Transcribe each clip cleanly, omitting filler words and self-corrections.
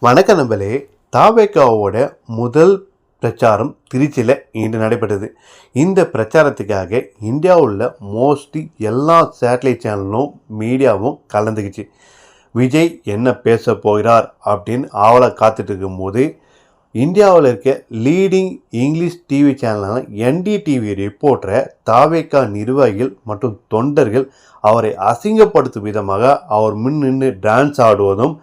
வணக்க நம்பளே. தாவேக்காவோட முதல் பிரச்சாரம் திருச்சியில் இன்று நடைபெற்றது. இந்த பிரச்சாரத்துக்காக இந்தியாவில் மோஸ்ட்லி எல்லா சேட்டலைட் சேனலும் மீடியாவும் கலந்துக்கிச்சு. விஜய் என்ன பேச போகிறார் அப்படின்னு ஆவலை காத்துட்டு இருக்கும்போது இந்தியாவில் இருக்க லீடிங் இங்கிலீஷ் டிவி சேனலான NDTV ரிப்போர்ட்டரை தாவேக்கா நிர்வாகிகள் மற்றும் தொண்டர்கள் அவரை அசிங்கப்படுத்தும் விதமாக அவர் முன் நின்று டான்ஸ் ஆடுவதும்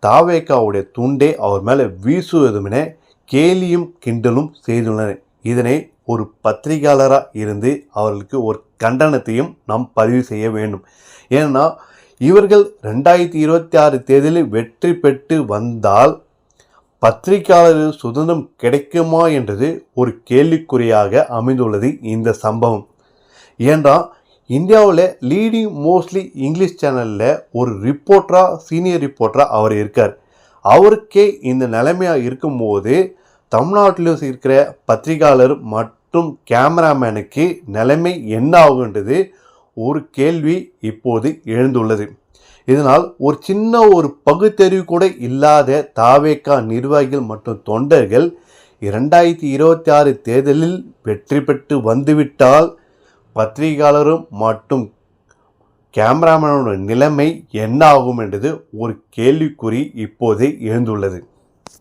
தாவேக்காவுடைய துண்டை அவர் மேலே வீசுவதும் என கேலியும் கிண்டலும் செய்துள்ளனர். இதனை ஒரு பத்திரிகையாளராக இருந்து அவர்களுக்கு ஒரு கண்டனத்தையும் நாம் பதிவு செய்ய வேண்டும். ஏன்னா இவர்கள் 2026 தேர்தலில் வெற்றி பெற்று வந்தால் பத்திரிகையாளர்கள் சுதந்திரம் கிடைக்குமா என்றது ஒரு கேள்விக்குறியாக அமைந்துள்ளது இந்த சம்பவம். ஏன்னா இந்தியாவில் லீடிங் மோஸ்ட்லி இங்கிலீஷ் சேனலில் ஒரு சீனியர் ரிப்போர்ட்டராக அவர் இருக்கார். அவருக்கே இந்த நிலைமையாக இருக்கும்போது தமிழ்நாட்டில் இருக்கிற பத்திரிகையாளர் மற்றும் கேமராமேனுக்கு நிலைமை என்ன ஆகுன்றது ஒரு கேள்வி இப்போது எழுந்துள்ளது. இதனால் ஒரு சின்ன பகுத்தறிவு கூட இல்லாத தாவேக்கா நிர்வாகிகள் மற்றும் தொண்டர்கள் 2026 தேர்தலில் வெற்றி பெற்று வந்துவிட்டால் பத்திரிகையாளரும் மற்றும் கேமராமேனோட நிலைமை என்ன ஆகும் என்றது ஒரு கேள்விக்குறி இப்போதே எழுந்துள்ளது.